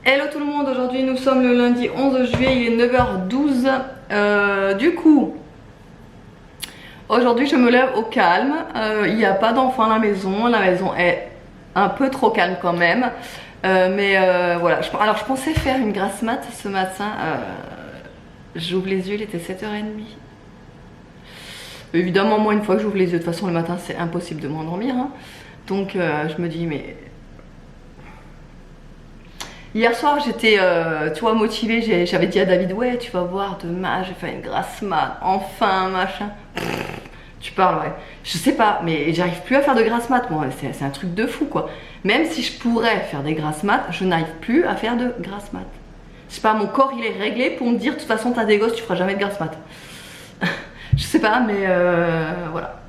Hello tout le monde, aujourd'hui nous sommes le lundi 11 juillet, il est 9h12. Du coup, aujourd'hui je me lève au calme, il n'y a pas d'enfants à la maison est un peu trop calme quand même. Voilà, alors je pensais faire une grasse mat ce matin, j'ouvre les yeux, il était 7h30. Évidemment moi une fois que j'ouvre les yeux, de toute façon le matin c'est impossible de m'endormir, hein. Donc je me dis mais... Hier soir j'étais tu vois motivée, j'avais dit à David ouais tu vas voir demain j'ai fait une grasse mat, enfin machin. Tu parles ouais. Je sais pas mais j'arrive plus à faire de grasse mat moi, c'est un truc de fou quoi. Même si je pourrais faire des grasses mat, je n'arrive plus à faire de grasse mat. Je sais pas, mon corps il est réglé pour me dire de toute façon t'as des gosses tu feras jamais de grasse mat. Je sais pas mais voilà.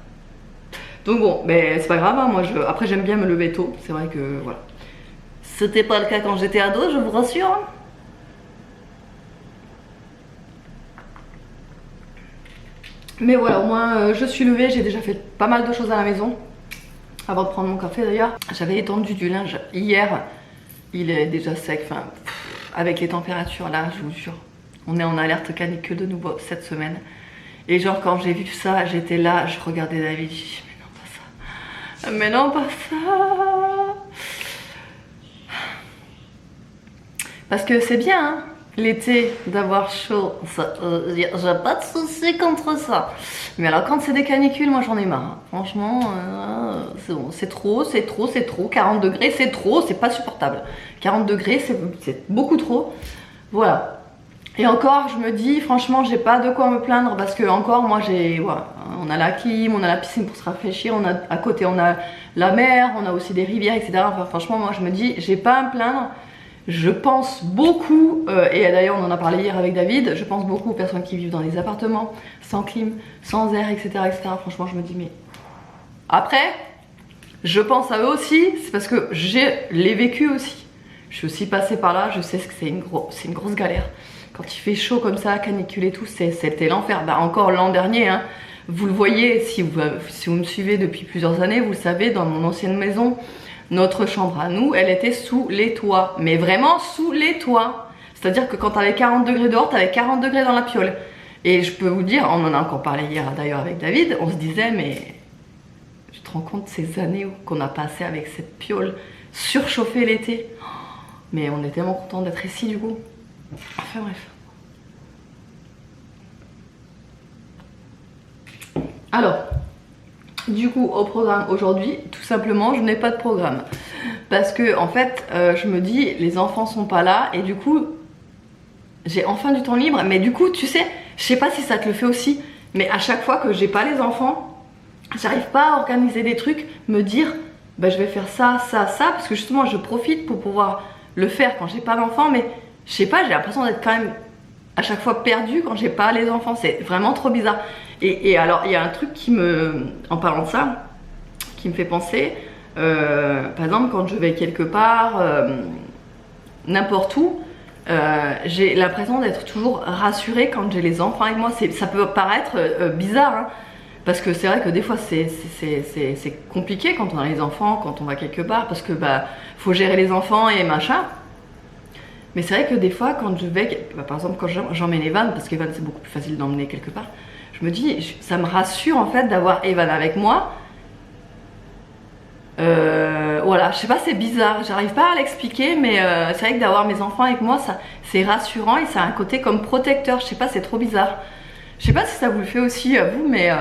Donc bon, mais c'est pas grave, hein, moi après j'aime bien me lever tôt, c'est vrai que voilà. C'était pas le cas quand j'étais ado, je vous rassure. Mais voilà, au moins je suis levée, j'ai déjà fait pas mal de choses à la maison. Avant de prendre mon café d'ailleurs. J'avais étendu du linge hier, il est déjà sec, enfin, avec les températures là, je vous jure. On est en alerte canicule de nouveau cette semaine. Et genre quand j'ai vu ça, j'étais là, je regardais David, je dis mais non pas ça. Mais non pas ça. Parce que c'est bien, hein, l'été, d'avoir chaud, j'ai pas de soucis contre ça. Mais alors quand c'est des canicules, moi j'en ai marre. Hein. Franchement, c'est bon, c'est trop. 40 degrés, c'est trop, c'est pas supportable. 40 degrés, c'est beaucoup trop. Voilà. Et encore, je me dis, franchement, j'ai pas de quoi me plaindre parce que encore, moi j'ai, voilà, on a la clim, on a la piscine pour se rafraîchir, à côté on a la mer, on a aussi des rivières, etc. Enfin, franchement, moi je me dis, j'ai pas à me plaindre. Je pense beaucoup, et d'ailleurs on en a parlé hier avec David, je pense beaucoup aux personnes qui vivent dans des appartements, sans clim, sans air, etc. Franchement je me dis mais... Après, je pense à eux aussi, c'est parce que je l'ai vécu aussi. Je suis aussi passée par là, je sais ce que c'est une grosse galère. Quand il fait chaud comme ça, canicule et tout, c'était l'enfer. Bah encore l'an dernier, hein, vous le voyez, si vous me suivez depuis plusieurs années, vous le savez, dans mon ancienne maison, notre chambre à nous, elle était sous les toits. Mais vraiment sous les toits. C'est-à-dire que quand t'avais 40 degrés dehors, t'avais 40 degrés dans la piole. Et je peux vous dire, on en a encore parlé hier d'ailleurs avec David, on se disait mais... Tu te rends compte ces années qu'on a passé avec cette piole surchauffée l'été. Mais on est tellement content d'être ici du coup. Enfin bref. Alors... Du coup, au programme aujourd'hui, tout simplement, je n'ai pas de programme. Parce que, en fait, je me dis, les enfants sont pas là et du coup, j'ai enfin du temps libre. Mais du coup, tu sais, je sais pas si ça te le fait aussi, mais à chaque fois que j'ai pas les enfants, j'arrive pas à organiser des trucs, me dire, bah je vais faire ça, parce que justement, je profite pour pouvoir le faire quand j'ai pas d'enfants, mais je sais pas, j'ai l'impression d'être quand même à chaque fois perdue quand j'ai pas les enfants. C'est vraiment trop bizarre. Et alors, il y a un truc qui me, en parlant de ça, qui me fait penser, par exemple, quand je vais quelque part, n'importe où, j'ai l'impression d'être toujours rassurée quand j'ai les enfants avec moi. Ça peut paraître bizarre, hein, parce que c'est vrai que des fois, c'est compliqué quand on a les enfants, quand on va quelque part, parce que bah, faut gérer les enfants et machin. Mais c'est vrai que des fois, quand je vais, bah, par exemple, quand j'emmène Evan, parce qu'Evan c'est beaucoup plus facile d'emmener quelque part, je me dis, ça me rassure en fait d'avoir Evan avec moi. Voilà, je sais pas, c'est bizarre, j'arrive pas à l'expliquer, mais c'est vrai que d'avoir mes enfants avec moi, c'est rassurant et ça a un côté comme protecteur. Je sais pas, c'est trop bizarre. Je sais pas si ça vous le fait aussi à vous, mais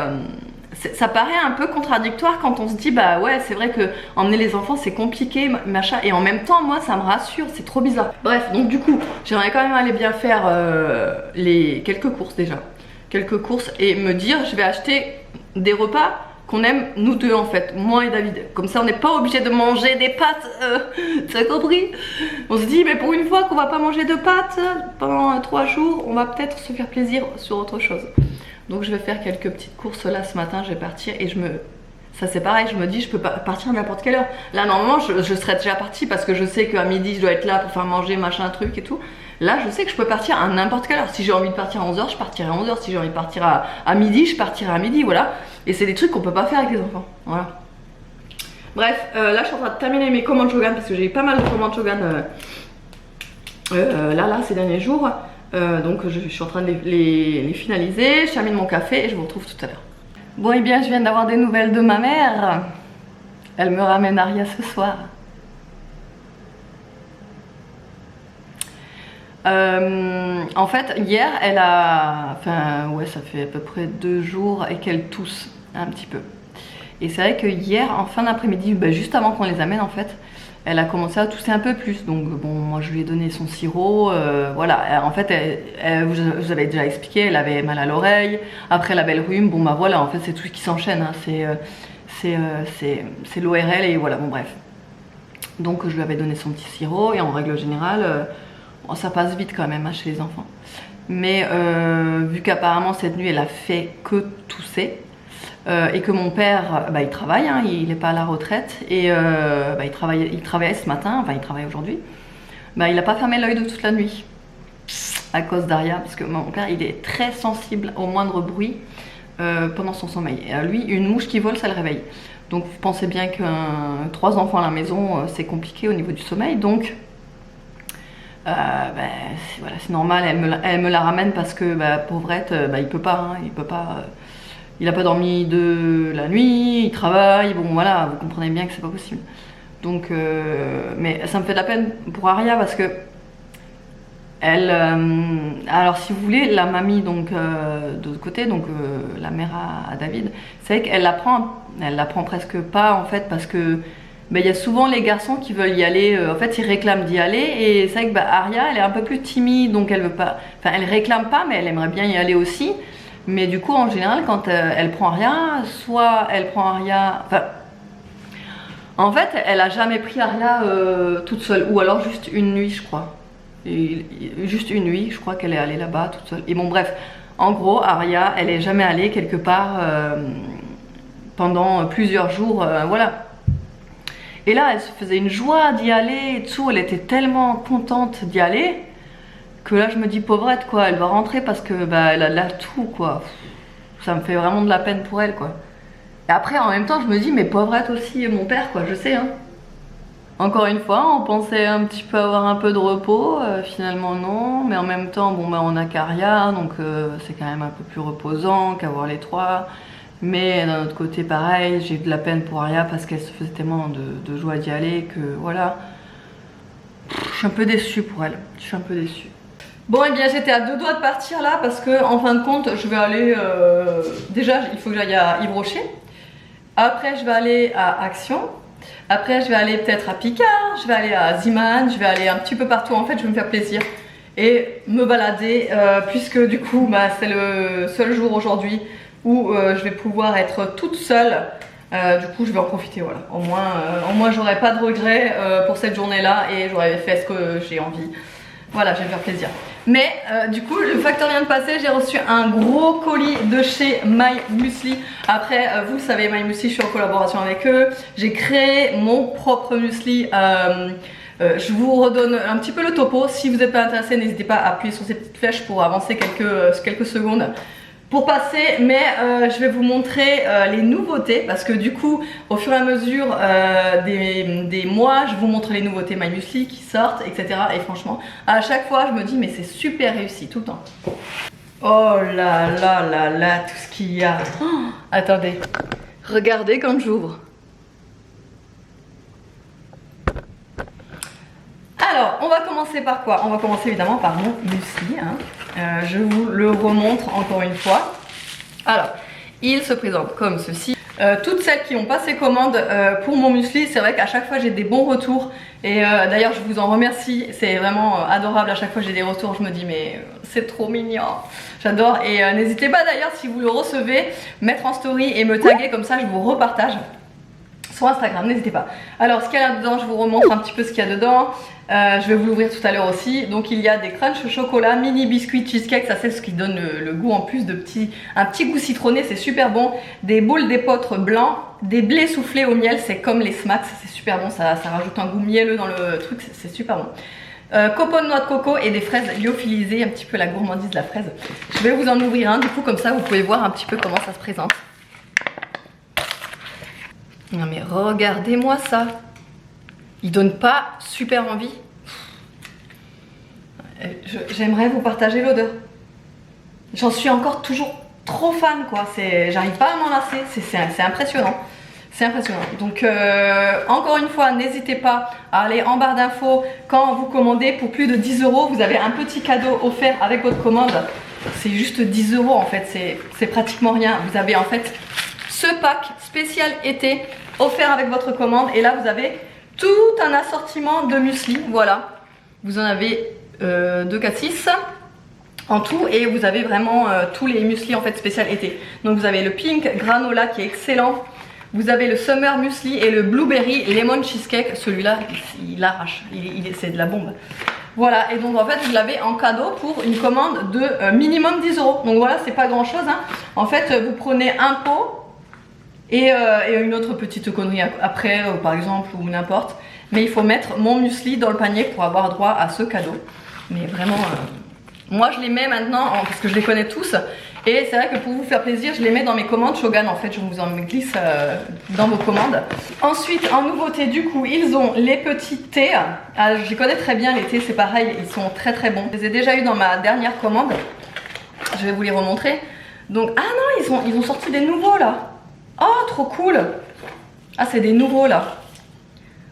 ça paraît un peu contradictoire quand on se dit, bah ouais, c'est vrai que emmener les enfants c'est compliqué, machin, et en même temps, moi ça me rassure, c'est trop bizarre. Bref, donc du coup, j'aimerais quand même aller bien faire quelques courses déjà. Quelques courses et me dire je vais acheter des repas qu'on aime nous deux en fait, moi et David. Comme ça on n'est pas obligé de manger des pâtes, t'as compris? On se dit mais pour une fois qu'on va pas manger de pâtes pendant 3 jours, on va peut-être se faire plaisir sur autre chose. Donc je vais faire quelques petites courses là ce matin, je vais partir et ça c'est pareil, je me dis je peux pas partir à n'importe quelle heure. Là normalement je serais déjà partie parce que je sais qu'à midi je dois être là pour faire manger machin truc et tout. Là je sais que je peux partir à n'importe quelle heure. Si j'ai envie de partir à 11h, je partirai à 11h. Si j'ai envie de partir à midi, je partirai à midi, voilà. Et c'est des trucs qu'on peut pas faire avec les enfants, voilà. Bref, là je suis en train de terminer mes commandes Shogun parce que j'ai eu pas mal de commandes Shogun là, ces derniers jours. Donc je suis en train de les finaliser. Je termine mon café et je vous retrouve tout à l'heure. Bon, et bien, je viens d'avoir des nouvelles de ma mère. Elle me ramène Aria ce soir. En fait, hier, elle a... Enfin, ouais, ça fait à peu près 2 jours et qu'elle tousse un petit peu. Et c'est vrai que hier, en fin d'après-midi, bah, juste avant qu'on les amène, en fait, elle a commencé à tousser un peu plus. Donc, bon, moi, je lui ai donné son sirop. Voilà, en fait, je vous avais déjà expliqué, elle avait mal à l'oreille. Après, elle avait le rhume. Bon, bah voilà, en fait, c'est tout ce qui s'enchaîne. Hein. C'est l'ORL et voilà, bon, bref. Donc, je lui avais donné son petit sirop et en règle générale... Bon, ça passe vite quand même hein, chez les enfants. Mais vu qu'apparemment cette nuit elle a fait que tousser et que mon père, bah, il travaille, hein, il n'est pas à la retraite et bah, il travaillait ce matin, enfin il travaille aujourd'hui, bah, il n'a pas fermé l'œil de toute la nuit à cause d'Aria parce que mon père il est très sensible au moindre bruit pendant son sommeil. Et lui, une mouche qui vole ça le réveille. Donc vous pensez bien que 3 enfants à la maison c'est compliqué au niveau du sommeil donc... voilà, c'est normal, elle me la ramène parce que bah, pauvrette, bah, il peut pas, hein, il a pas dormi de la nuit, il travaille, bon voilà, vous comprenez bien que c'est pas possible. Donc, mais ça me fait de la peine pour Aria parce que elle, alors si vous voulez, la mamie donc de l'autre côté, donc la mère à David, c'est vrai qu'elle l'apprend presque pas en fait parce que il y a souvent les garçons qui veulent y aller, en fait ils réclament d'y aller et c'est vrai que Aria elle est un peu plus timide donc elle veut pas, enfin elle réclame pas mais elle aimerait bien y aller aussi mais du coup en général quand elle prend Aria, soit elle prend Aria, enfin en fait elle a jamais pris Aria toute seule ou alors juste une nuit je crois, et, juste une nuit je crois qu'elle est allée là-bas toute seule et bon bref en gros Aria elle est jamais allée quelque part pendant plusieurs jours, voilà. Et là, elle se faisait une joie d'y aller et tout, elle était tellement contente d'y aller que là, je me dis pauvrette quoi, elle va rentrer parce que bah, elle a tout quoi. Ça me fait vraiment de la peine pour elle quoi. Et après, en même temps, je me dis mais pauvrette aussi mon père quoi, je sais hein. Encore une fois, on pensait un petit peu avoir un peu de repos, finalement non, mais en même temps, bon bah on a qu'Aria, donc c'est quand même un peu plus reposant qu'avoir les 3. Mais d'un autre côté, pareil, j'ai eu de la peine pour Aria parce qu'elle se faisait tellement de joie d'y aller que voilà. Je suis un peu déçue pour elle. Je suis un peu déçue. Bon, et bien j'étais à 2 doigts de partir là parce que en fin de compte, je vais aller. Déjà, il faut que j'aille à Yves Rocher. Après, je vais aller à Action. Après, je vais aller peut-être à Picard. Je vais aller à Ziman. Je vais aller un petit peu partout. En fait, je vais me faire plaisir et me balader puisque du coup, bah, c'est le seul jour aujourd'hui où je vais pouvoir être toute seule. Du coup je vais en profiter, voilà. Au moins j'aurai pas de regrets pour cette journée là et j'aurais fait ce que j'ai envie. Voilà, je vais me faire plaisir. Mais du coup le facteur vient de passer, j'ai reçu un gros colis de chez My Muesli. Après vous le savez, My Muesli, je suis en collaboration avec eux. J'ai créé mon propre muesli. Je vous redonne un petit peu le topo. Si vous n'êtes pas intéressé, n'hésitez pas à appuyer sur ces petites flèches pour avancer quelques secondes pour passer, mais je vais vous montrer les nouveautés parce que du coup au fur et à mesure des mois je vous montre les nouveautés My Muesli qui sortent, etc. Et franchement à chaque fois je me dis mais c'est super réussi tout le temps. Oh là là là là, tout ce qu'il y a. Oh, attendez, regardez quand j'ouvre. Alors, on va commencer par quoi? On va commencer évidemment par mon muesli. Hein. Je vous le remontre encore une fois. Alors, il se présente comme ceci. Toutes celles qui ont passé commande pour mon muesli, c'est vrai qu'à chaque fois j'ai des bons retours. Et d'ailleurs, je vous en remercie. C'est vraiment adorable. À chaque fois j'ai des retours. Je me dis, mais c'est trop mignon. J'adore. Et n'hésitez pas d'ailleurs, si vous le recevez, mettre en story et me taguer. Comme ça, je vous repartage sur Instagram, n'hésitez pas. Alors, ce qu'il y a dedans, je vous remontre un petit peu ce qu'il y a dedans. Je vais vous l'ouvrir tout à l'heure aussi. Donc, il y a des crunchs chocolat, mini biscuits cheesecake. Ça, c'est ce qui donne le goût en plus de un petit goût citronné. C'est super bon. Des boules d'épeautre blancs. Des blés soufflés au miel. C'est comme les smacks. C'est super bon. Ça rajoute un goût mielleux dans le truc. C'est super bon. Copeaux de noix de coco et des fraises lyophilisées. Un petit peu la gourmandise de la fraise. Je vais vous en ouvrir un. Du coup, comme ça, vous pouvez voir un petit peu comment ça se présente. Non mais regardez-moi ça. Il donne pas super envie. J'aimerais vous partager l'odeur. J'en suis encore toujours trop fan quoi, j'arrive pas à m'en lasser, c'est impressionnant. C'est impressionnant. Donc encore une fois, n'hésitez pas à aller en barre d'infos. Quand vous commandez pour plus de 10 €, vous avez un petit cadeau offert avec votre commande. C'est juste 10 € en fait, c'est pratiquement rien. Vous avez en fait ce pack spécial été offert avec votre commande. Et là vous avez tout un assortiment de muesli. Voilà, vous en avez 2, 4, 6 en tout, et vous avez vraiment tous les muesli en fait spécial été. Donc vous avez le pink granola qui est excellent. Vous avez le Summer Muesli et le Blueberry Lemon Cheesecake. Celui-là, il arrache, c'est de la bombe. Voilà, et donc en fait, vous l'avez en cadeau pour une commande de minimum 10 €. Donc voilà, c'est pas grand-chose. Hein. En fait, vous prenez un pot et une autre petite connerie après, par exemple, ou n'importe. Mais il faut mettre mon muesli dans le panier pour avoir droit à ce cadeau. Mais vraiment, moi je les mets maintenant, parce que je les connais tous. Et c'est vrai que pour vous faire plaisir, je les mets dans mes commandes Shogun. En fait, je vous en glisse dans vos commandes. Ensuite, en nouveauté, du coup, ils ont les petits thés. Ah, je les connais très bien, les thés, c'est pareil, ils sont très très bons. Je les ai déjà eu dans ma dernière commande. Je vais vous les remontrer. Donc, ah non, ils ont sorti des nouveaux là. Oh, trop cool. Ah, c'est des nouveaux là.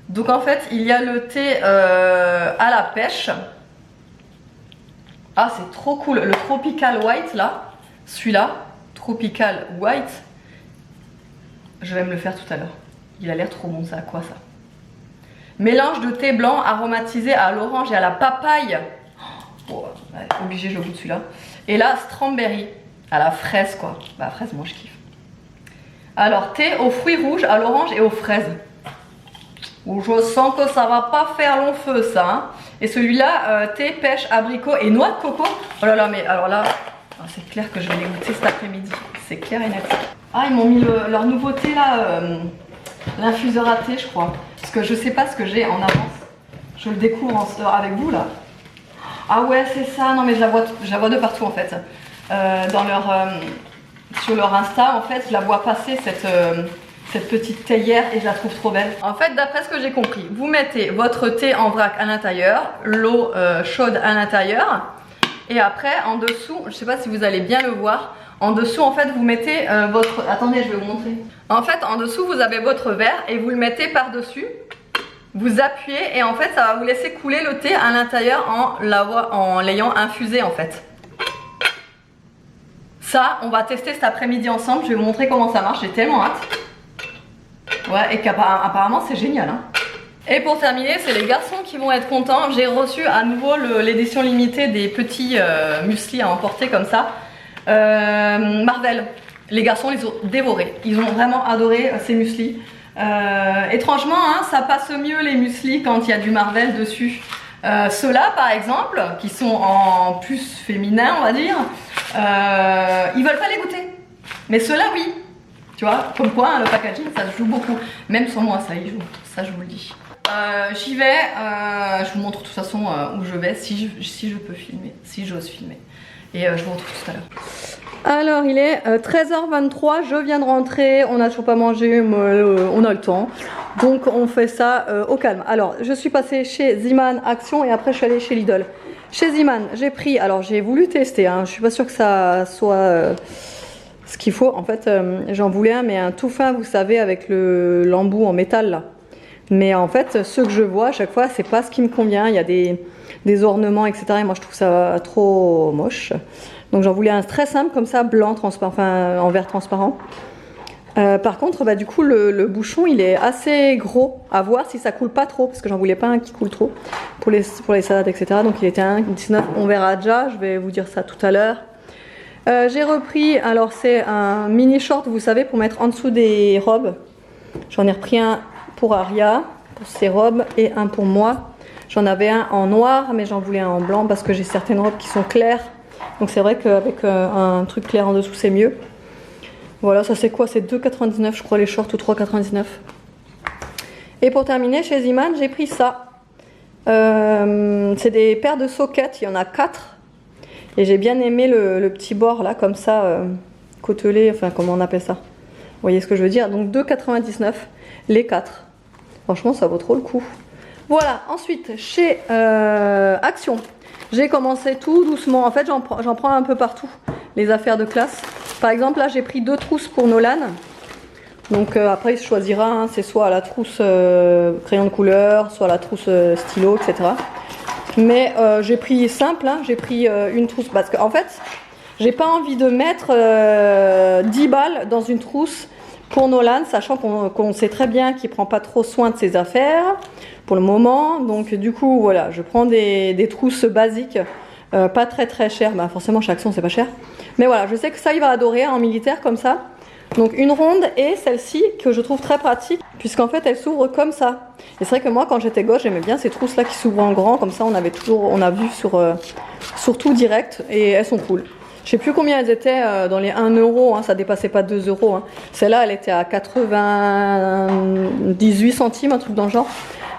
Donc en fait, il y a le thé à la pêche. Ah, c'est trop cool. Le Tropical White là. Celui-là, Tropical White, je vais me le faire tout à l'heure. Il a l'air trop bon, ça. À quoi ça? Mélange de thé blanc aromatisé à l'orange et à la papaye. Oh, ouais, obligé, je goûte celui-là. Et là, strawberry, à la fraise quoi. Bah, fraise, moi je kiffe. Alors, thé aux fruits rouges, à l'orange et aux fraises. Oh, je sens que ça va pas faire long feu ça. Hein. Et celui-là, thé, pêche, abricot et noix de coco. Oh là là, mais alors là... c'est clair que je vais les goûter cet après-midi, c'est clair et net. Ah, ils m'ont mis leur nouveauté là, l'infuseur à thé je crois. Parce que je sais pas ce que j'ai en avance. Je le découvre avec vous là. Ah ouais, c'est ça, non mais je la vois de partout en fait. Sur leur Insta en fait, je la vois passer cette petite théière et je la trouve trop belle. En fait, d'après ce que j'ai compris, vous mettez votre thé en vrac à l'intérieur, l'eau chaude à l'intérieur. Et après, en dessous, je sais pas si vous allez bien le voir, en dessous, en fait, vous mettez votre... Attendez, je vais vous montrer. En fait, en dessous, vous avez votre verre et vous le mettez par-dessus. Vous appuyez et en fait, ça va vous laisser couler le thé à l'intérieur en l'ayant infusé, en fait. Ça, on va tester cet après-midi ensemble. Je vais vous montrer comment ça marche. J'ai tellement hâte. Ouais, et qu'apparemment, c'est génial, hein. Et pour terminer, c'est les garçons qui vont être contents. J'ai reçu à nouveau l'édition limitée des petits muesli à emporter comme ça. Marvel. Les garçons les ont dévorés. Ils ont vraiment adoré ces muesli. Étrangement, hein, ça passe mieux les muesli quand il y a du Marvel dessus. Ceux-là, par exemple, qui sont en plus féminin, on va dire, ils veulent pas les goûter. Mais ceux-là, oui. Tu vois, comme quoi, hein, le packaging, ça joue beaucoup. Même sur moi, ça y joue. Ça, je vous le dis. J'y vais, je vous montre de toute façon où je vais, si je peux filmer, si j'ose filmer. Et je vous retrouve tout à l'heure. Alors il est 13h23, je viens de rentrer, on n'a toujours pas mangé, mais on a le temps. Donc on fait ça au calme. Alors je suis passée chez Ziman Action et après je suis allée chez Lidl. Chez Ziman, j'ai pris, alors j'ai voulu tester, hein, je suis pas sûre que ça soit ce qu'il faut. En fait j'en voulais un, mais un tout fin, vous savez, avec l'embout en métal là. Mais en fait, ceux que je vois à chaque fois, c'est pas ce qui me convient. Il y a des ornements, etc. Et moi, je trouve ça trop moche. Donc, j'en voulais un très simple, comme ça, blanc, transparent, enfin, en verre transparent. Par contre, bah, du coup, le bouchon, il est assez gros. À voir si ça coule pas trop, parce que j'en voulais pas un qui coule trop pour les salades, etc. Donc, il était 1,19 €. On verra déjà. Je vais vous dire ça tout à l'heure. J'ai repris, alors c'est un mini short, vous savez, pour mettre en dessous des robes. J'en ai repris un pour Aria, pour ses robes, et un pour moi. J'en avais un en noir, mais j'en voulais un en blanc parce que j'ai certaines robes qui sont claires. Donc c'est vrai qu'avec un truc clair en dessous, c'est mieux. Voilà, ça c'est quoi? C'est 2,99 € je crois les shorts, ou 3,99 €. Et pour terminer, chez Ziman, j'ai pris ça. C'est des paires de sockets, il y en a 4. Et j'ai bien aimé le petit bord là, comme ça, côtelé, enfin comment on appelle ça. Vous voyez ce que je veux dire? Donc 2,99 € les 4. Franchement, ça vaut trop le coup. Voilà, ensuite, chez Action, j'ai commencé tout doucement. En fait, j'en prends un peu partout, les affaires de classe. Par exemple, là, j'ai pris 2 trousses pour Nolan. Donc après, il se choisira, hein, c'est soit la trousse crayon de couleur, soit la trousse stylo, etc. Mais j'ai pris simple, hein, j'ai pris une trousse, parce qu'en fait, j'ai pas envie de mettre 10 balles dans une trousse pour Nolan, sachant qu'on sait très bien qu'il prend pas trop soin de ses affaires pour le moment. Donc du coup, voilà, je prends des trousses basiques, pas très chères. Bah, forcément, chez Action, c'est pas cher. Mais voilà, je sais que ça, il va adorer en militaire comme ça. Donc une ronde et celle-ci que je trouve très pratique puisqu'en fait elle s'ouvre comme ça. Et c'est vrai que moi quand j'étais gosse j'aimais bien ces trousses là qui s'ouvrent en grand comme ça, on a vu sur tout direct et elles sont cool. Je sais plus combien elles étaient dans les 1 euro, hein, ça dépassait pas 2 euros. Hein. Celle-là elle était à 98 centimes, un truc dans le genre.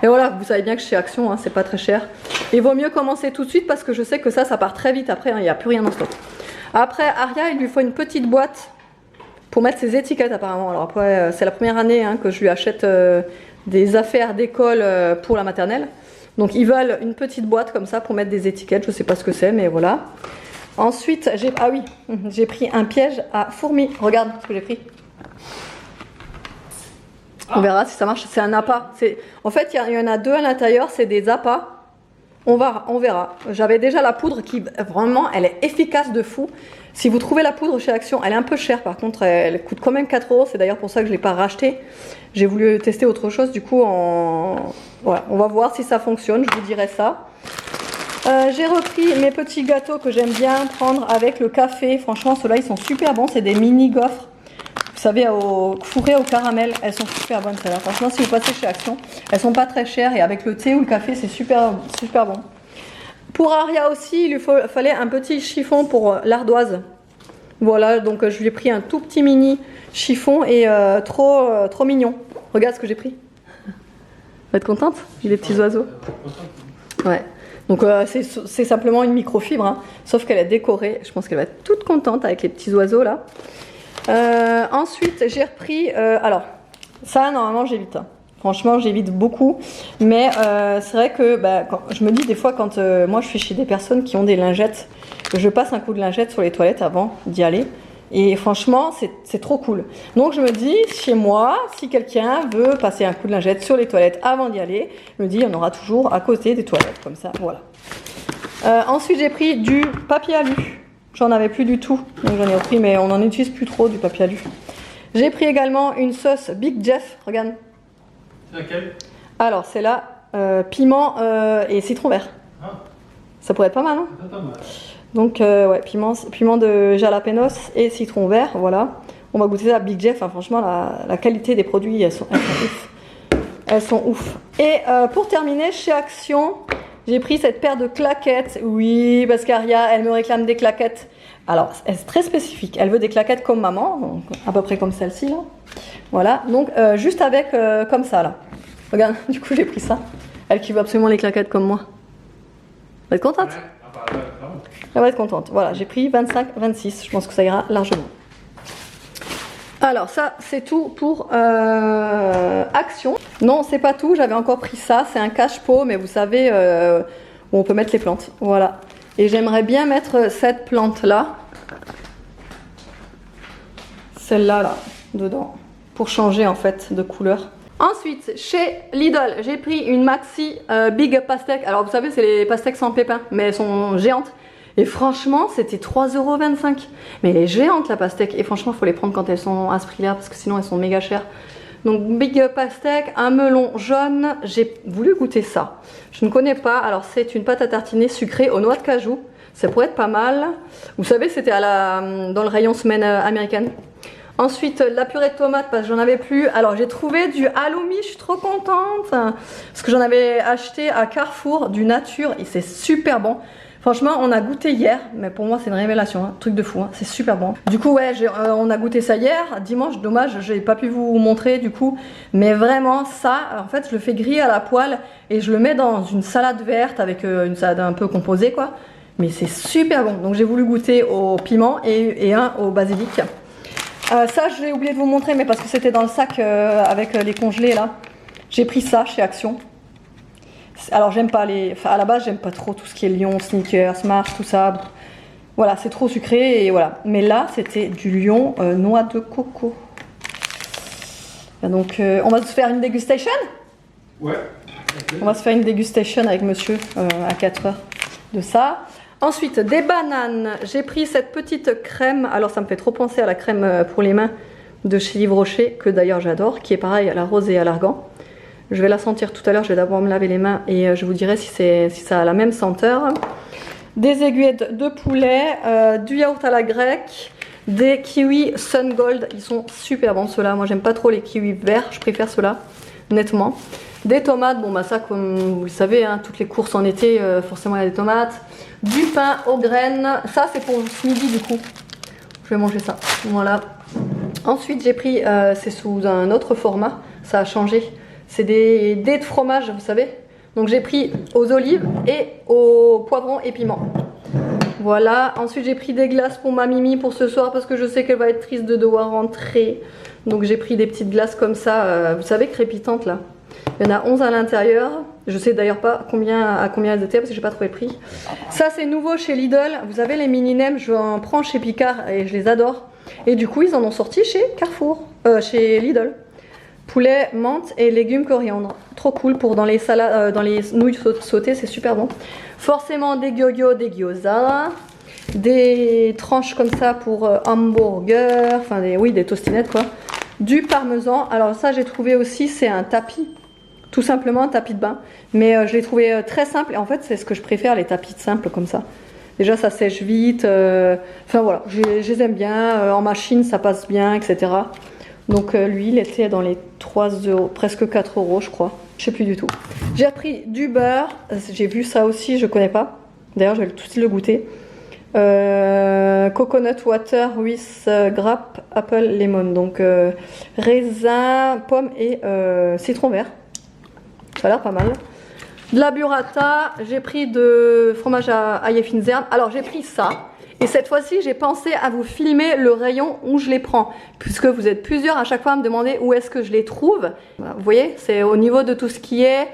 Et voilà, vous savez bien que chez Action, hein, c'est pas très cher. Il vaut mieux commencer tout de suite parce que je sais que ça part très vite après, hein, il n'y a plus rien en stock. Après Aria, il lui faut une petite boîte pour mettre ses étiquettes apparemment. Alors après, c'est la première année hein, que je lui achète des affaires d'école pour la maternelle. Donc ils veulent une petite boîte comme ça pour mettre des étiquettes. Je sais pas ce que c'est, mais voilà. Ensuite, j'ai pris un piège à fourmis. Regarde ce que j'ai pris. On verra si ça marche. C'est un appât. En fait, il y en a 2 à l'intérieur. C'est des appâts. On verra. J'avais déjà la poudre qui, vraiment, elle est efficace de fou. Si vous trouvez la poudre chez Action, elle est un peu chère par contre, elle coûte quand même 4 euros. C'est d'ailleurs pour ça que je ne l'ai pas racheté. J'ai voulu tester autre chose, du coup, voilà. On va voir si ça fonctionne, je vous dirai ça. J'ai repris mes petits gâteaux que j'aime bien prendre avec le café. Franchement, ceux-là, ils sont super bons. C'est des mini gaufres. Vous savez, fourrées au caramel. Elles sont super bonnes, celles-là. Franchement, si vous passez chez Action, elles sont pas très chères. Et avec le thé ou le café, c'est super bon. Pour Aria aussi, il lui fallait un petit chiffon pour l'ardoise. Voilà, donc je lui ai pris un tout petit mini chiffon et trop mignon. Regarde ce que j'ai pris. Vous êtes contente? J'ai des petits oiseaux. Ouais. Donc c'est simplement une microfibre, hein, sauf qu'elle est décorée. Je pense qu'elle va être toute contente avec les petits oiseaux là. Ensuite, j'ai repris... alors, ça, normalement, j'évite. Hein. Franchement, j'évite beaucoup. Mais c'est vrai que je me dis des fois, quand moi, je suis chez des personnes qui ont des lingettes, je passe un coup de lingette sur les toilettes avant d'y aller. Et franchement, c'est trop cool. Donc, je me dis, chez moi, si quelqu'un veut passer un coup de lingette sur les toilettes avant d'y aller, je me dis, il y en aura toujours à côté des toilettes, comme ça. Voilà. Ensuite, j'ai pris du papier alu. J'en avais plus du tout, donc j'en ai repris, mais on n'en utilise plus trop du papier alu. J'ai pris également une sauce Big Jeff, regarde. C'est laquelle? Alors, c'est là, piment et citron vert. Ah. Ça pourrait être pas mal, hein? C'est pas mal. Donc, ouais, piment de jalapenos et citron vert, voilà. On va goûter ça à Big Jeff, hein. Franchement, la qualité des produits, elles sont ouf. Elles sont ouf. Et pour terminer, chez Action... J'ai pris cette paire de claquettes, oui, parce qu'Aria, elle me réclame des claquettes. Alors, c'est très spécifique. Elle veut des claquettes comme maman, donc à peu près comme celle-ci, là. Voilà, donc juste avec, comme ça, là. Regarde, du coup, j'ai pris ça. Elle qui veut absolument les claquettes comme moi. Elle va être contente? Elle va être contente. Voilà, j'ai pris 25, 26. Je pense que ça ira largement. Alors ça c'est tout pour Action. Non c'est pas tout, j'avais encore pris ça, c'est un cache-pot mais vous savez où on peut mettre les plantes, voilà. Et j'aimerais bien mettre cette plante là, celle-là là, dedans, pour changer en fait de couleur. Ensuite chez Lidl j'ai pris une maxi Big Pastèque. Alors vous savez c'est les pastèques sans pépins mais elles sont géantes. Et franchement, c'était 3,25 €. Mais elle est géante la pastèque. Et franchement, il faut les prendre quand elles sont à ce prix-là parce que sinon elles sont méga chères. Donc Big Pastèque, un melon jaune. J'ai voulu goûter ça. Je ne connais pas. Alors c'est une pâte à tartiner sucrée aux noix de cajou. Ça pourrait être pas mal. Vous savez, c'était dans le rayon semaine américaine. Ensuite, la purée de tomates parce que j'en avais plus. Alors j'ai trouvé du halloumi, je suis trop contente. Parce que j'en avais acheté à Carrefour, du nature. Et c'est super bon. Franchement, on a goûté hier, mais pour moi c'est une révélation, hein, truc de fou, hein, c'est super bon. Du coup, ouais, on a goûté ça hier, dimanche, dommage, j'ai pas pu vous montrer du coup. Mais vraiment, ça, en fait, je le fais griller à la poêle et je le mets dans une salade verte avec une salade un peu composée, quoi. Mais c'est super bon, donc j'ai voulu goûter au piment et un au basilic. Ça, j'ai oublié de vous montrer, mais parce que c'était dans le sac avec les congelés là. J'ai pris ça chez Action. Alors j'aime pas les... Enfin à la base j'aime pas trop tout ce qui est Lion, Snickers, Mars, tout ça. Voilà, c'est trop sucré et voilà. Mais là c'était du Lion noix de coco. Donc on va se faire une dégustation. Ouais. On va se faire une dégustation avec monsieur à 4 heures de ça. Ensuite, des bananes. J'ai pris cette petite crème. Alors, ça me fait trop penser à la crème pour les mains de chez Yves Rocher, que d'ailleurs j'adore, qui est pareil à la rose et à l'argan. Je vais la sentir tout à l'heure. Je vais d'abord me laver les mains et je vous dirai si ça a la même senteur. Des aiguillettes de poulet, du yaourt à la grecque, des kiwis Sun Gold. Ils sont super bons ceux-là. Moi, j'aime pas trop les kiwis verts. Je préfère ceux-là, nettement. Des tomates, bon bah ça comme vous le savez, hein, toutes les courses en été, forcément il y a des tomates. Du pain aux graines, ça c'est pour ce midi du coup. Je vais manger ça, voilà. Ensuite j'ai pris, c'est sous un autre format, ça a changé. C'est des dés de fromage, vous savez. Donc j'ai pris aux olives et aux poivrons et piments. Voilà, ensuite j'ai pris des glaces pour ma Mimi pour ce soir parce que je sais qu'elle va être triste de devoir rentrer. Donc j'ai pris des petites glaces comme ça, vous savez, crépitantes là. Il y en a 11 à l'intérieur. Je sais d'ailleurs pas à combien elles étaient parce que j'ai pas trouvé le prix. Ça c'est nouveau chez Lidl. Vous avez les mini nems, je en prends chez Picard et je les adore. Et du coup ils en ont sorti chez Carrefour, chez Lidl. Poulet, menthe et légumes coriandre. Trop cool pour dans les salades, dans les nouilles sautées, c'est super bon. Forcément des gyozas, des gyoza, des tranches comme ça pour hamburger, enfin des tostinettes quoi. Du parmesan. Alors ça j'ai trouvé aussi, c'est un tapis. Tout simplement un tapis de bain. Mais je l'ai trouvé très simple. Et en fait, c'est ce que je préfère, les tapis simples comme ça. Déjà, ça sèche vite. Enfin voilà, je les aime bien. En machine, ça passe bien, etc. Donc lui, il était dans les 3 €, presque 4 € je crois. Je sais plus du tout. J'ai repris du beurre. J'ai vu ça aussi, je connais pas. D'ailleurs, je vais tout de suite le goûter. Coconut water with grape, apple, lemon. Donc raisin, pomme et citron vert. Ça a l'air pas mal. De la burrata, j'ai pris de fromage à ail et fines herbes. Alors j'ai pris ça. Et cette fois-ci, j'ai pensé à vous filmer le rayon où je les prends. Puisque vous êtes plusieurs à chaque fois à me demander où est-ce que je les trouve. Voilà, vous voyez, c'est au niveau de tout ce qui est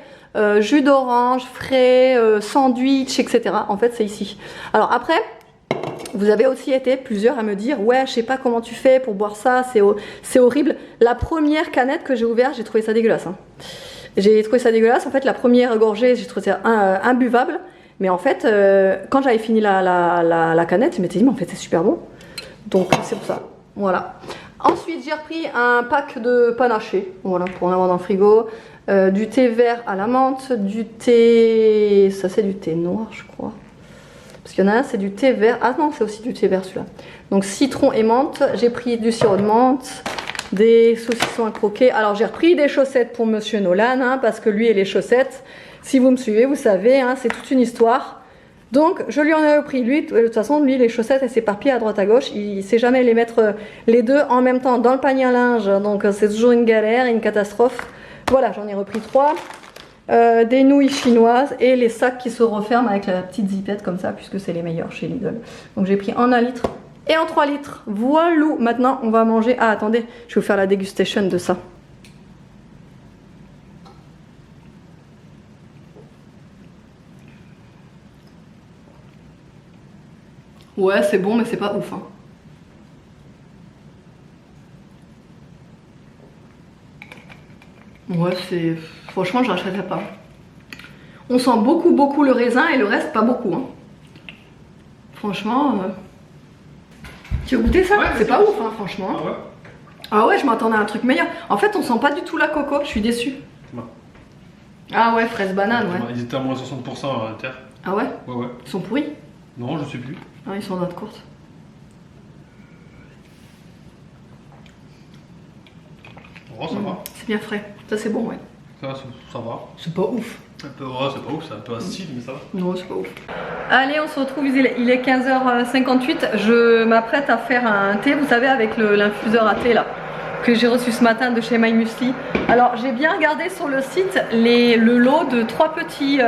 jus d'orange, frais, sandwich, etc. En fait, c'est ici. Alors après, vous avez aussi été plusieurs à me dire ouais, je sais pas comment tu fais pour boire ça, c'est horrible. La première canette que j'ai ouverte, j'ai trouvé ça dégueulasse. Hein. J'ai trouvé ça dégueulasse. En fait, la première gorgée, j'ai trouvé ça imbuvable. Mais en fait, quand j'avais fini la canette, je m'étais dit, mais en fait, c'est super bon. Donc, c'est pour ça. Voilà. Ensuite, j'ai repris un pack de panaché. Voilà, pour en avoir dans le frigo. Du thé vert à la menthe. Du thé... Ça, c'est du thé noir, je crois. Parce qu'il y en a un, c'est du thé vert. Ah non, c'est aussi du thé vert, celui-là. Donc, citron et menthe. J'ai pris du sirop de menthe. Des saucissons à croquer. Alors j'ai repris des chaussettes pour monsieur Nolan, hein, parce que lui et les chaussettes, si vous me suivez, vous savez, hein, c'est toute une histoire. Donc je lui en ai repris. Lui, de toute façon, lui, les chaussettes, elles s'éparpillent à droite à gauche. Il sait jamais les mettre les deux en même temps dans le panier à linge. Donc c'est toujours une galère, une catastrophe. Voilà, j'en ai repris 3. Des nouilles chinoises et les sacs qui se referment avec la petite zipette comme ça, puisque c'est les meilleurs chez Lidl. Donc j'ai pris en 1 litre. Et en 3 litres, voilà. Maintenant, on va manger... Ah, attendez, je vais vous faire la dégustation de ça. Ouais, c'est bon, mais c'est pas ouf. Hein. Ouais, c'est... Franchement, je rachèterais pas. On sent beaucoup le raisin et le reste, pas beaucoup. Hein. Franchement... Tu as goûté ça? Ouais, c'est pas ouf, hein, franchement. Ah ouais? Ah ouais, je m'attendais à un truc meilleur. En fait, on sent pas du tout la coco, je suis déçue. Ouais. Ah ouais, fraise banane, ouais. Ils étaient à moins 60% à la terre. Ah ouais? Ouais, ouais. Ils sont pourris? Non, je sais plus. Ah, ils sont en note courte. Oh, ça va. C'est bien frais. Ça, c'est bon, ouais. Ça va. C'est pas ouf. Un peu, ouais, c'est pas ouf, c'est un peu acide, mais ça va. Non, c'est pas ouf. Allez, on se retrouve, il est 15h58. Je m'apprête à faire un thé, vous savez, avec l'infuseur à thé là, que j'ai reçu ce matin de chez My Muesli. Alors, j'ai bien regardé sur le site, le lot de 3 petits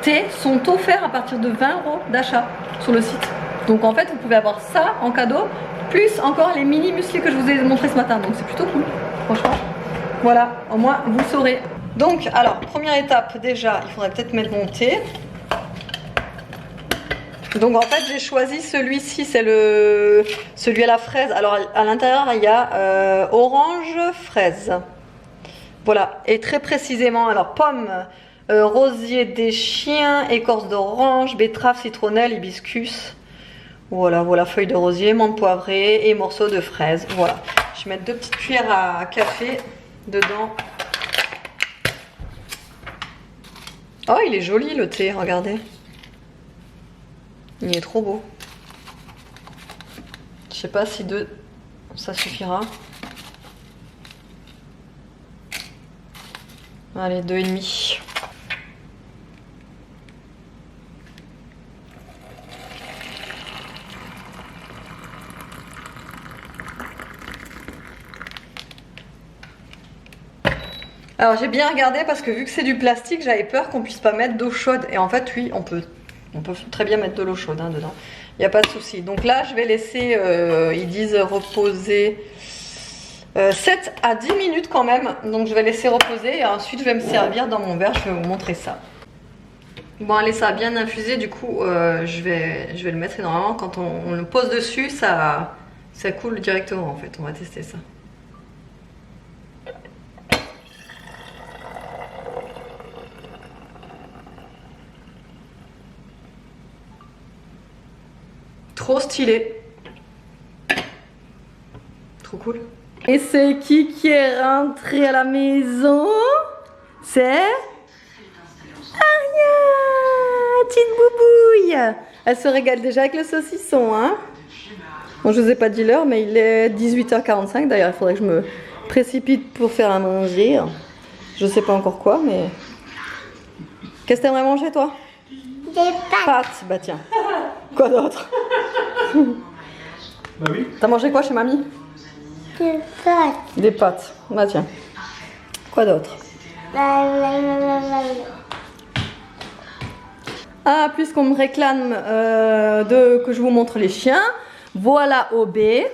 thés sont offerts à partir de 20 € d'achat sur le site. Donc en fait, vous pouvez avoir ça en cadeau, plus encore les mini muesli que je vous ai montré ce matin. Donc c'est plutôt cool, franchement. Voilà, au moins vous saurez. Donc, alors, première étape, déjà, il faudrait peut-être mettre mon thé. Donc, en fait, j'ai choisi celui-ci, c'est celui à la fraise. Alors, à l'intérieur, il y a orange fraise. Voilà, et très précisément, alors, pomme, rosier des chiens, écorce d'orange, betterave, citronnelle, hibiscus. Voilà, voilà, feuilles de rosier, menthe poivrée et morceaux de fraise. Voilà, je vais mettre 2 petites cuillères à café dedans. Oh, il est joli le thé, regardez. Il est trop beau. Je sais pas si 2, ça suffira. Allez, 2,5. Alors j'ai bien regardé parce que vu que c'est du plastique, j'avais peur qu'on puisse pas mettre d'eau chaude. Et en fait, oui, on peut très bien mettre de l'eau chaude dedans. Il n'y a pas de souci. Donc là, je vais laisser, ils disent reposer 7 à 10 minutes quand même. Donc je vais laisser reposer et ensuite je vais me servir dans mon verre. Je vais vous montrer ça. Bon allez, ça a bien infusé. Du coup, je vais le mettre. Et normalement, quand on le pose dessus, ça coule directement en fait. On va tester ça. Trop stylé. Trop cool. Et c'est qui est rentré à la maison? C'est Aria, petite boubouille. Elle se régale déjà avec le saucisson, hein. Bon, je vous ai pas dit l'heure, mais il est 18h45. D'ailleurs, il faudrait que je me précipite pour faire à manger. Je sais pas encore quoi, mais... Qu'est-ce que t'aimerais manger, toi? Des pâtes. Pâtes, bah tiens. Quoi d'autre? Bah oui. T'as mangé quoi chez mamie? Des pâtes. Des pâtes. Bah tiens. Quoi d'autre? Ah, puisqu'on me réclame que je vous montre les chiens, voilà Obé.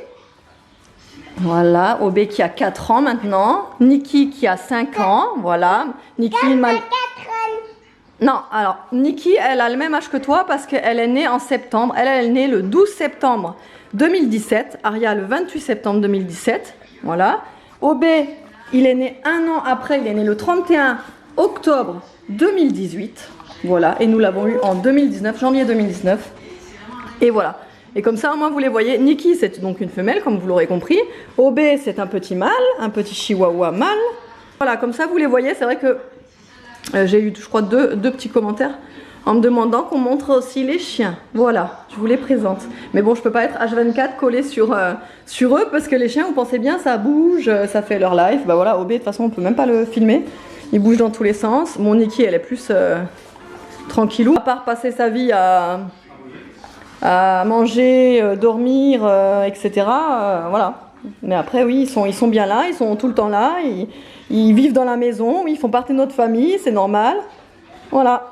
Voilà, Obé qui a 4 ans maintenant. Niki qui a 5 ans. Voilà. Niki Non, alors Niki, elle a le même âge que toi parce qu'elle est née en septembre. Elle est née le 12 septembre 2017. Aria le 28 septembre 2017. Voilà. Obé, il est né un an après. Il est né le 31 octobre 2018. Voilà. Et nous l'avons eu en 2019, janvier 2019. Et voilà. Et comme ça, au moins, vous les voyez. Niki, c'est donc une femelle, comme vous l'aurez compris. Obé, c'est un petit mâle, un petit chihuahua mâle. Voilà, comme ça, vous les voyez. C'est vrai que j'ai eu, je crois, deux petits commentaires en me demandant qu'on montre aussi les chiens. Voilà, je vous les présente. Mais bon, je peux pas être H24 collée sur eux parce que les chiens, vous pensez bien, ça bouge, ça fait leur life. Bah voilà, Obé, de toute façon, on peut même pas le filmer. Il bouge dans tous les sens. Mon Niki, elle est plus tranquillou. À part passer sa vie à manger, dormir, etc. Voilà. Mais après, oui, ils sont bien là, ils sont tout le temps là. Ils vivent dans la maison, ils font partie de notre famille, c'est normal. Voilà.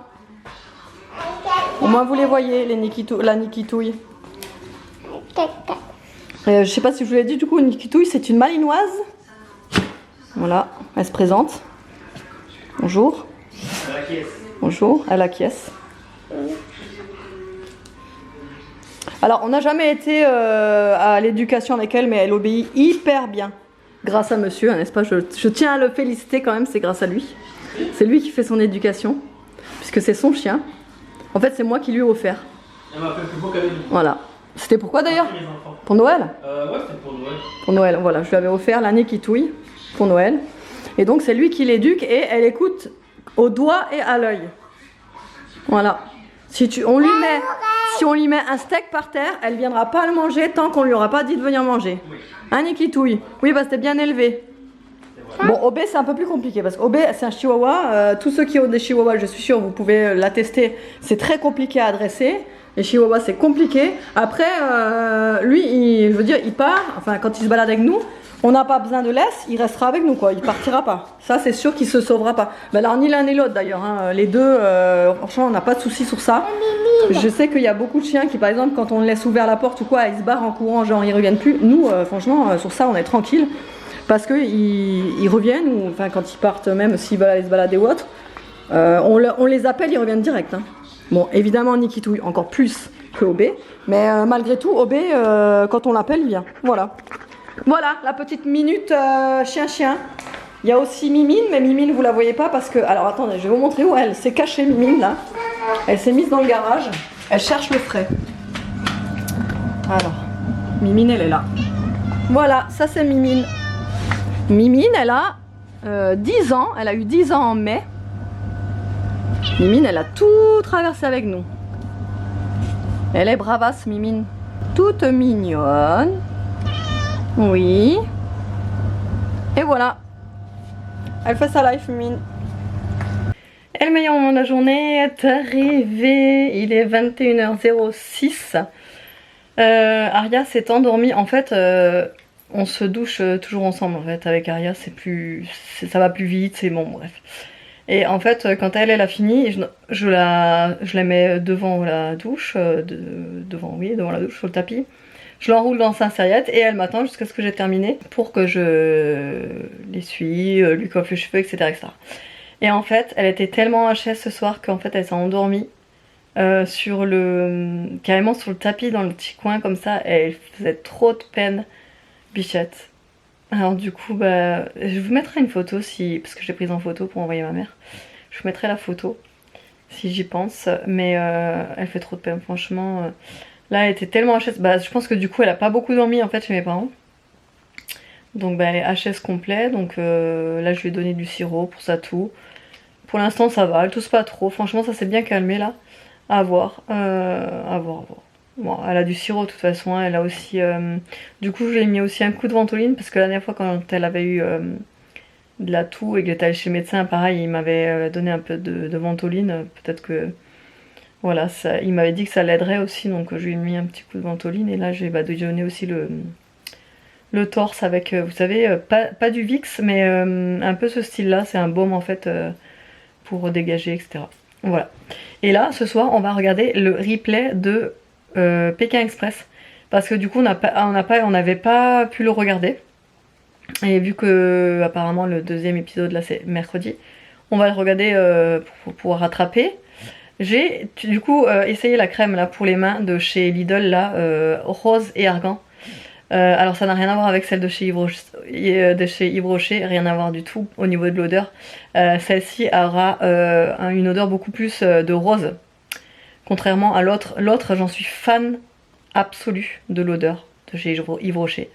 Au moins vous les voyez, la Nikitouille. Je sais pas si je vous l'ai dit, du coup, Nikitouille, c'est une malinoise. Voilà, elle se présente. Bonjour. Elle acquiesce. Bonjour, elle acquiesce. Alors, on n'a jamais été à l'éducation avec elle, mais elle obéit hyper bien. Grâce à monsieur, n'est-ce pas? Je tiens à le féliciter quand même, c'est grâce à lui. C'est lui qui fait son éducation, puisque c'est son chien. En fait, c'est moi qui lui ai offert. Elle m'a fait le plus beau cadeau du monde. Voilà. C'était pourquoi d'ailleurs? Les enfants. Pour Noël? Ouais, c'était pour Noël. Pour Noël, voilà. Je lui avais offert la Nikitouille pour Noël. Et donc, c'est lui qui l'éduque et elle écoute au doigt et à l'œil. Voilà. Si on lui met un steak par terre, elle viendra pas le manger tant qu'on lui aura pas dit de venir manger. Oui. Hein, Nikitouille? Oui, parce que t'es bien élevé. Bon, Obé, c'est un peu plus compliqué parce qu'Obé, c'est un chihuahua. Tous ceux qui ont des chihuahuas, je suis sûre, vous pouvez l'attester. C'est très compliqué à adresser. Les chihuahuas, c'est compliqué. Après, lui, je veux dire, il part. Enfin, quand il se balade avec nous, on n'a pas besoin de laisse. Il restera avec nous, quoi. Il partira pas. Ça, c'est sûr qu'il se sauvera pas. Ben alors, ni l'un ni l'autre, d'ailleurs. Hein. Les deux, franchement, on n'a pas de souci sur ça. Je sais qu'il y a beaucoup de chiens qui, par exemple, quand on laisse ouvert la porte ou quoi, ils se barrent en courant, genre ils reviennent plus. Nous, franchement, sur ça, on est tranquille. Parce qu'ils reviennent, ou enfin quand ils partent, même s'ils veulent aller se balader ou autre, on les appelle, ils reviennent direct. Hein. Bon, évidemment, Nikitouille encore plus que Obé, mais malgré tout, Obé, quand on l'appelle, il vient. Voilà. Voilà, la petite minute chien-chien. Il y a aussi Mimine, mais Mimine, vous la voyez pas parce que... Alors attendez, je vais vous montrer où elle s'est cachée, Mimine, là. Elle s'est mise dans le garage. Elle cherche le frais. Alors, Mimine, elle est là. Voilà, ça c'est Mimine. Mimine, elle a 10 ans. Elle a eu 10 ans en mai. Mimine, elle a tout traversé avec nous. Elle est bravasse, Mimine. Toute mignonne. Oui. Et voilà. Elle fait sa life, Mimine. Et le meilleur moment de la journée est arrivé. Il est 21h06. Aria s'est endormie. En fait, on se douche toujours ensemble. En fait, avec Aria, ça va plus vite. C'est bon, bref. Et en fait, quand elle a fini, je la mets devant la douche, devant la douche, sur le tapis. Je l'enroule dans sa serviette et elle m'attend jusqu'à ce que j'ai terminé pour que je l'essuie, lui coiffe les cheveux, etc., etc. Et en fait, elle était tellement HS ce soir qu'en fait, elle s'est endormie carrément sur le tapis, dans le petit coin comme ça. Et elle faisait trop de peine, bichette. Alors du coup, bah, je vous mettrai une photo parce que j'ai prise en photo pour envoyer à ma mère. Je vous mettrai la photo si j'y pense, mais elle fait trop de peine, franchement. Là, elle était tellement HS. Bah, je pense que du coup, elle a pas beaucoup dormi en fait chez mes parents. Donc, bah, elle est HS complet. Donc là, je lui ai donné du sirop pour sa toux. Pour l'instant, ça va. Elle tousse pas trop. Franchement, ça s'est bien calmé là. À voir. À voir. Bon, elle a du sirop de toute façon. Elle a aussi. Du coup, je lui ai mis aussi un coup de ventoline parce que la dernière fois, quand elle avait eu de la toux et que j'étais allée chez le médecin, pareil, il m'avait donné un peu de ventoline. Peut-être que. Voilà, il m'avait dit que ça l'aiderait aussi, donc je lui ai mis un petit coup de ventoline. Et là, j'ai badigeonné aussi le torse avec, vous savez, pas du Vicks, mais un peu ce style-là. C'est un baume en fait pour dégager, etc. Voilà. Et là, ce soir, on va regarder le replay de Pékin Express. Parce que du coup, on n'avait pas pu le regarder. Et vu que, apparemment, le deuxième épisode, là, c'est mercredi, on va le regarder pour pouvoir rattraper. J'ai du coup essayé la crème là pour les mains de chez Lidl là, rose et argan. Alors ça n'a rien à voir avec celle de chez Yves Rocher, rien à voir du tout au niveau de l'odeur. Celle-ci aura une odeur beaucoup plus de rose, contrairement à l'autre. L'autre, j'en suis fan absolue de l'odeur de chez Yves Rocher.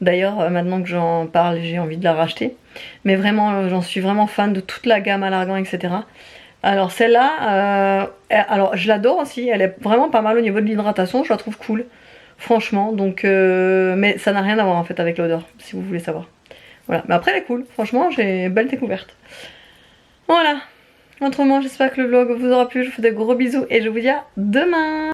D'ailleurs, maintenant que j'en parle, j'ai envie de la racheter. Mais vraiment, j'en suis vraiment fan de toute la gamme à l'argan, etc. Alors celle-là, alors je l'adore aussi, elle est vraiment pas mal au niveau de l'hydratation, je la trouve cool, franchement, donc mais ça n'a rien à voir en fait avec l'odeur, si vous voulez savoir. Voilà, mais après elle est cool, franchement j'ai belle découverte. Voilà, autrement j'espère que le vlog vous aura plu, je vous fais des gros bisous et je vous dis à demain.